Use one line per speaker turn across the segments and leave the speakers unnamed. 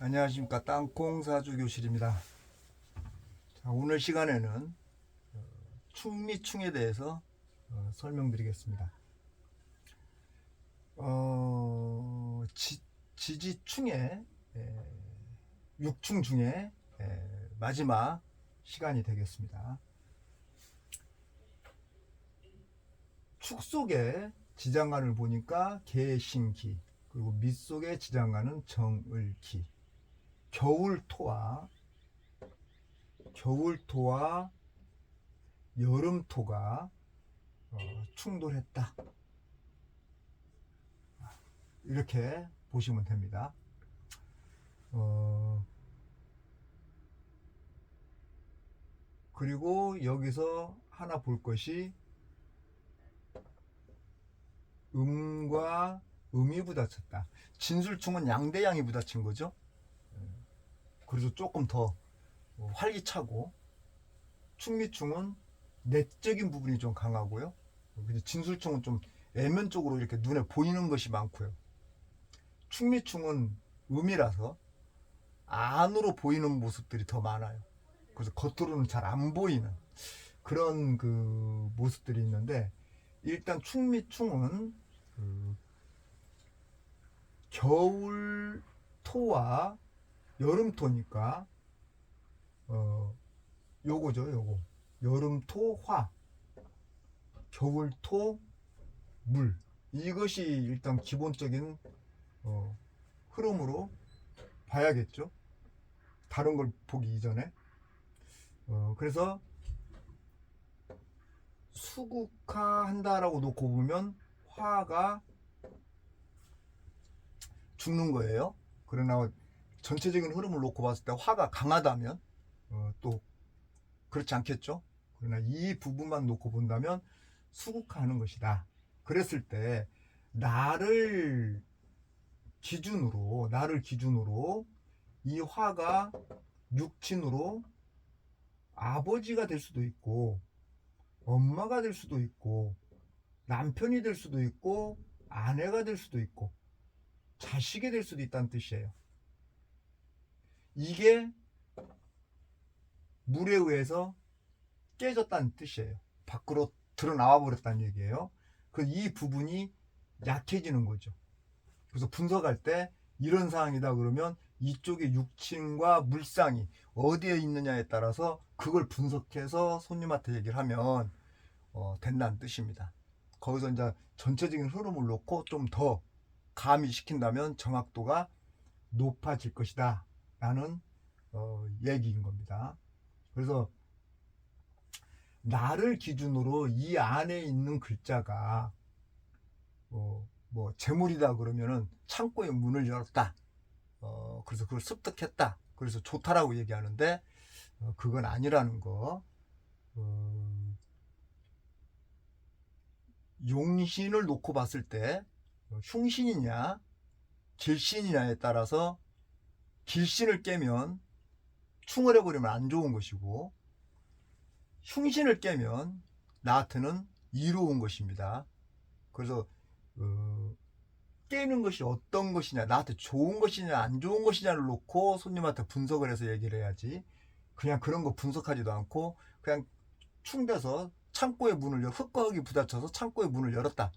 안녕하십니까. 땅콩사주 교실입니다. 자, 오늘 시간에는 충미충에 대해서 설명드리겠습니다. 지지충의 육충 중에 마지막 시간이 되겠습니다. 축 속에 지장간을 보니까 개신기, 그리고 밑 속에 지장간은 정을기. 겨울토와 여름토가 충돌했다, 이렇게 보시면 됩니다. 그리고 여기서 하나 볼 것이 음과 음이 부딪혔다. 진술충은 양대양이 부딪힌 거죠. 그래서 조금 더 활기차고, 충미충은 내적인 부분이 좀 강하고요. 진술충은 좀 애면적으로 이렇게 눈에 보이는 것이 많고요. 충미충은 음이라서 안으로 보이는 모습들이 더 많아요. 그래서 겉으로는 잘 안 보이는 그런 그 모습들이 있는데, 일단 충미충은 겨울 토와 여름 토니까 요거 여름 토 화, 겨울 토 물, 이것이 일단 기본적인 흐름으로 봐야겠죠. 다른 걸 보기 이전에. 그래서 수국화한다라고 놓고 보면 화가 죽는 거예요. 그러나 전체적인 흐름을 놓고 봤을 때 화가 강하다면 또 그렇지 않겠죠. 그러나 이 부분만 놓고 본다면 수국화하는 것이다. 그랬을 때 나를 기준으로 이 화가 육친으로 아버지가 될 수도 있고, 엄마가 될 수도 있고, 남편이 될 수도 있고, 아내가 될 수도 있고, 자식이 될 수도 있다는 뜻이에요. 이게 물에 의해서 깨졌다는 뜻이에요. 밖으로 드러나와 버렸다는 얘기예요. 이 부분이 약해지는 거죠. 그래서 분석할 때 이런 상황이다 그러면 이쪽에 육친과 물상이 어디에 있느냐에 따라서 그걸 분석해서 손님한테 얘기를 하면 된다는 뜻입니다. 거기서 이제 전체적인 흐름을 놓고 좀 더 가미시킨다면 정확도가 높아질 것이다 라는 얘기인 겁니다. 그래서 나를 기준으로 이 안에 있는 글자가 뭐 재물이다 그러면은 창고의 문을 열었다, 그래서 그걸 습득했다, 그래서 좋다라고 얘기하는데 그건 아니라는 거. 용신을 놓고 봤을 때 흉신이냐 길신이냐에 따라서 길신을 깨면 충을 해버리면 안 좋은 것이고, 흉신을 깨면 나한테는 이로운 것입니다. 그래서 깨는 것이 어떤 것이냐, 나한테 좋은 것이냐 안 좋은 것이냐를 놓고 손님한테 분석을 해서 얘기를 해야지, 그냥 그런 거 분석하지도 않고 그냥 충돼서 창고의 문을 흙과 흙이 부딪혀서 창고의 문을 열었다,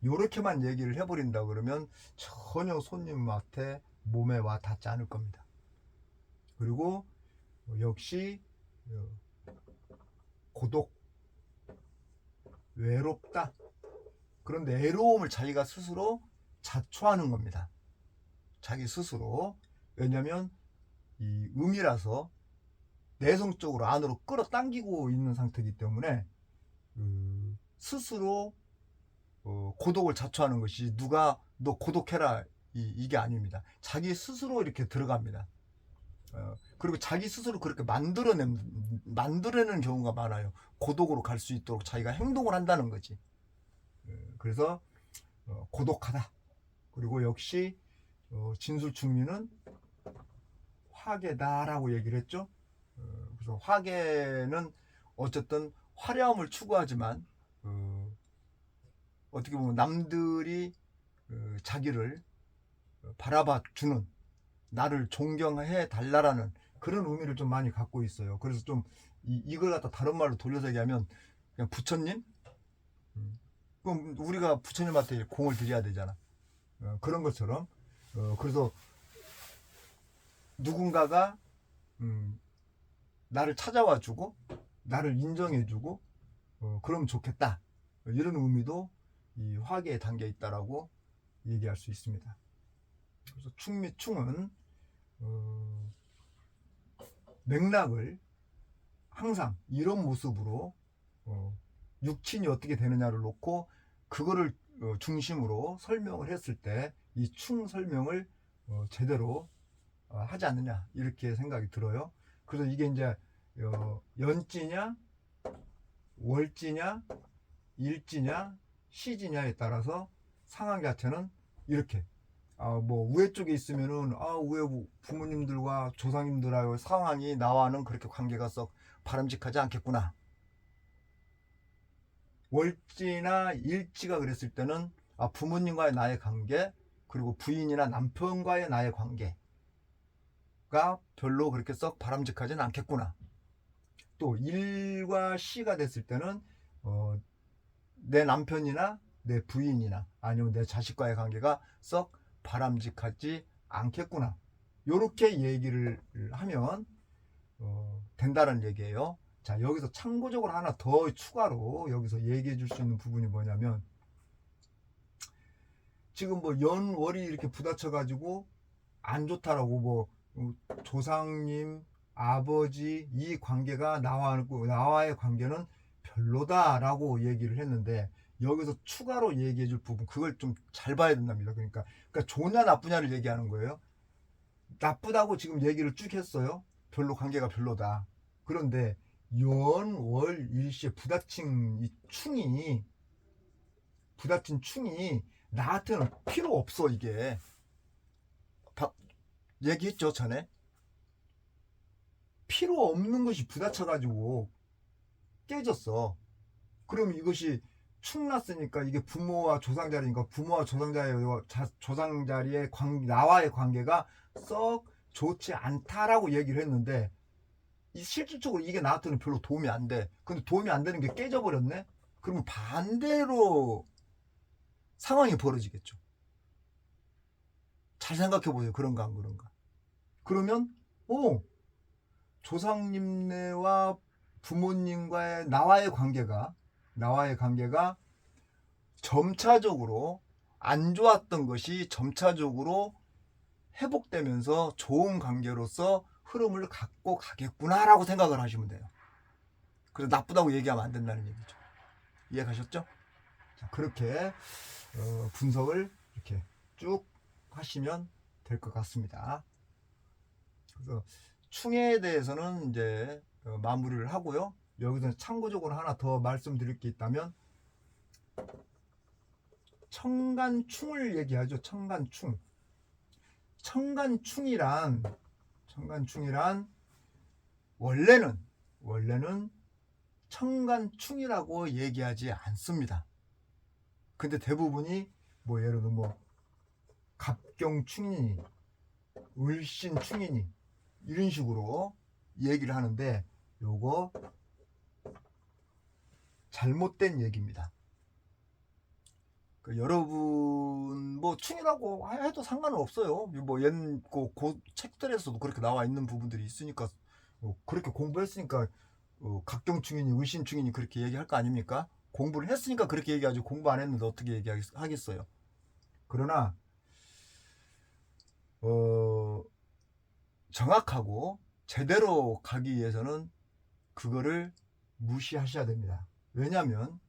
요렇게만 얘기를 해버린다 그러면 전혀 손님한테 몸에 와 닿지 않을 겁니다. 그리고 역시 고독, 외롭다. 그런데 외로움을 자기가 스스로 자초하는 겁니다. 자기 스스로. 왜냐면 이 음이라서 내성적으로 안으로 끌어당기고 있는 상태이기 때문에 스스로 고독을 자초하는 것이, 누가 너 고독해라 이게 아닙니다. 자기 스스로 이렇게 들어갑니다. 그리고 자기 스스로 그렇게 만들어내는 경우가 많아요. 고독으로 갈 수 있도록 자기가 행동을 한다는 거지. 그래서 고독하다. 그리고 역시 진술충미는 화계다라고 얘기를 했죠. 그래서 화계는 어쨌든 화려함을 추구하지만 어떻게 보면 남들이 자기를 바라봐 주는 나를 존경해 달라라는 그런 의미를 좀 많이 갖고 있어요. 그래서 좀 이걸 갖다 다른 말로 돌려서 얘기하면 그냥 부처님? 그럼 우리가 부처님한테 공을 드려야 되잖아. 그런 것처럼. 그래서 누군가가 나를 찾아와 주고 나를 인정해 주고 그러면 좋겠다. 이런 의미도 이 화계에 담겨 있다라고 얘기할 수 있습니다. 그래서 충 및 충은 맥락을 항상 이런 모습으로 육친이 어떻게 되느냐를 놓고 그거를 중심으로 설명을 했을 때 이 충 설명을 제대로 하지 않느냐 이렇게 생각이 들어요. 그래서 이게 이제 연지냐 월지냐 일지냐 시지냐에 따라서 상황 자체는 이렇게 뭐 우회 쪽에 있으면은 우회 부모님들과 조상님들하고 상황이 나와는 그렇게 관계가 썩 바람직하지 않겠구나. 월지나 일지가 그랬을 때는 부모님과의 나의 관계 그리고 부인이나 남편과의 나의 관계가 별로 그렇게 썩 바람직하지는 않겠구나. 또 일과 시가 됐을 때는 내 남편이나 내 부인이나 아니면 내 자식과의 관계가 썩 바람직하지 않겠구나. 요렇게 얘기를 하면 된다는 얘기예요. 자, 여기서 참고적으로 하나 더 추가로 여기서 얘기해 줄 수 있는 부분이 뭐냐면 지금 뭐 연월이 이렇게 부딪혀 가지고 안 좋다라고 뭐 조상님 아버지 이 관계가 나와의 관계는 별로다라고 얘기를 했는데 여기서 추가로 얘기해 줄 부분 그걸 좀 잘 봐야 된답니다. 그러니까 좋냐 나쁘냐를 얘기하는 거예요. 나쁘다고 지금 얘기를 쭉 했어요. 별로 관계가 별로다. 그런데 연, 월, 일시에 부딪힌 충이 나한테는 필요 없어 이게. 얘기했죠 전에. 필요 없는 것이 부딪혀가지고 깨졌어. 그럼 이것이 충났으니까 이게 부모와 조상 자리니까 부모와 조상 자리의 나와의 관계가 썩 좋지 않다라고 얘기를 했는데 실질적으로 이게 나한테는 별로 도움이 안 돼. 근데 도움이 안 되는 게 깨져버렸네? 그러면 반대로 상황이 벌어지겠죠. 잘 생각해 보세요. 그런가 안 그런가. 그러면 조상님네와 부모님과의 나와의 관계가 점차적으로 안 좋았던 것이 점차적으로 회복되면서 좋은 관계로서 흐름을 갖고 가겠구나라고 생각을 하시면 돼요. 그래서 나쁘다고 얘기하면 안 된다는 얘기죠. 이해 가셨죠? 자, 그렇게 분석을 이렇게 쭉 하시면 될 것 같습니다. 그래서 충에 대해서는 이제 마무리를 하고요. 여기서 참고적으로 하나 더 말씀드릴 게 있다면 청간충을 얘기하죠. 청간충. 청간충이란 원래는 청간충이라고 얘기하지 않습니다. 근데 대부분이 뭐 예를 들어 뭐 갑경충이니 을신충이니 이런 식으로 얘기를 하는데 요거 잘못된 얘기입니다. 여러분 뭐 충이라고 해도 상관은 없어요. 뭐 책들에서도 그렇게 나와 있는 부분들이 있으니까 그렇게 공부했으니까 각경충이니 의신충이니 그렇게 얘기할 거 아닙니까? 공부를 했으니까 그렇게 얘기하지 공부 안 했는데 어떻게 얘기하겠어요. 그러나 정확하고 제대로 가기 위해서는 그거를 무시하셔야 됩니다. 왜냐하면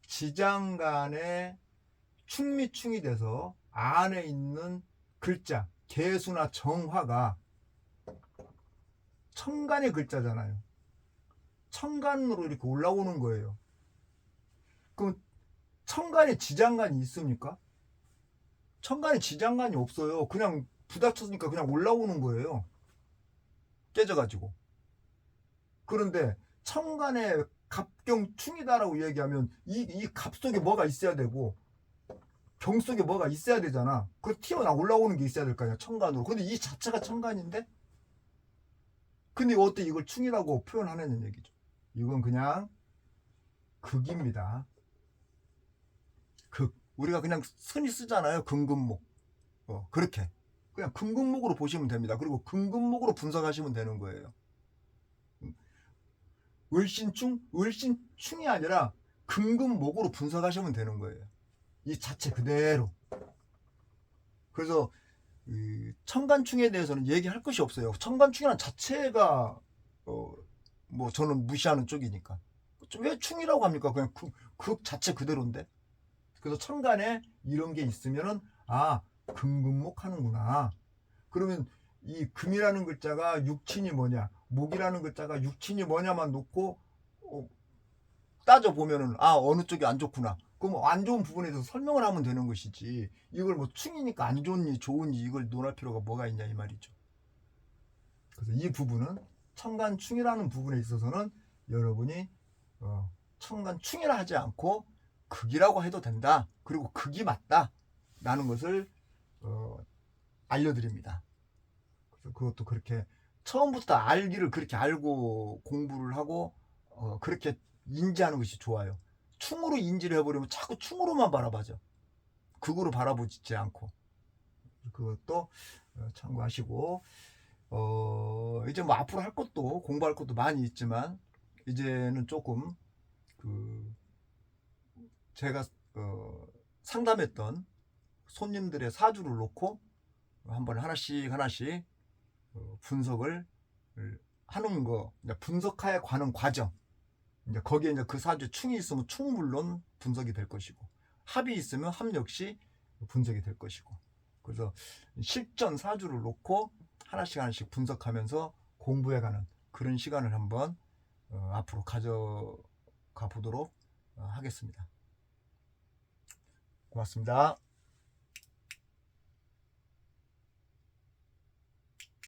지장간에 충미충이 돼서 안에 있는 글자 개수나 정화가 천간의 글자잖아요. 천간으로 이렇게 올라오는 거예요. 그럼 천간에 지장간이 있습니까? 천간에 지장간이 없어요. 그냥 부딪혔으니까 그냥 올라오는 거예요. 깨져가지고. 그런데 천간에 갑경충이다라고 얘기하면 이 갑 속에 뭐가 있어야 되고 병 속에 뭐가 있어야 되잖아. 그 튀어나 올라오는 게 있어야 될 거 아니야, 천간으로. 근데 이 자체가 천간인데? 근데 어떻게 이걸 충이라고 표현하느냐는 얘기죠. 이건 그냥 극입니다. 극. 우리가 그냥 흔히 쓰잖아요. 금금목. 그렇게. 그냥 금금목으로 보시면 됩니다. 그리고 금금목으로 분석하시면 되는 거예요. 을신충? 을신충이 아니라 금금목으로 분석하시면 되는 거예요. 이 자체 그대로. 그래서 천간충에 대해서는 얘기할 것이 없어요. 천간충이란 자체가 뭐 저는 무시하는 쪽이니까. 왜 충이라고 합니까? 그냥 그 자체 그대로인데. 그래서 천간에 이런 게 있으면은 금금목 하는구나. 그러면 이 금이라는 글자가 육친이 뭐냐, 목이라는 글자가 육친이 뭐냐만 놓고 따져 보면은 어느 쪽이 안 좋구나. 그럼 안 좋은 부분에 대해서 설명을 하면 되는 것이지. 이걸 뭐 충이니까 안 좋니 좋은지 이걸 논할 필요가 뭐가 있냐 이 말이죠. 그래서 이 부분은 천간충이라는 부분에 있어서는 여러분이 천간충이라 하지 않고 극이라고 해도 된다. 그리고 극이 맞다. 라는 것을 알려드립니다. 그래서 그것도 그렇게 처음부터 알기를 그렇게 알고 공부를 하고 그렇게 인지하는 것이 좋아요. 충으로 인지를 해버리면 자꾸 충으로만 바라봐죠. 극으로 바라보지 않고. 그것도 참고하시고 이제 뭐 앞으로 할 것도 공부할 것도 많이 있지만 이제는 조금 제가 상담했던 손님들의 사주를 놓고 한번 하나씩 분석을 하는 거, 분석하에 관한 과정. 이제 거기에 이제 그 사주에 충이 있으면 충 물론 분석이 될 것이고, 합이 있으면 합 역시 분석이 될 것이고. 그래서 실전 사주를 놓고 하나씩 분석하면서 공부해가는 그런 시간을 한번 앞으로 가져가 보도록 하겠습니다. 고맙습니다.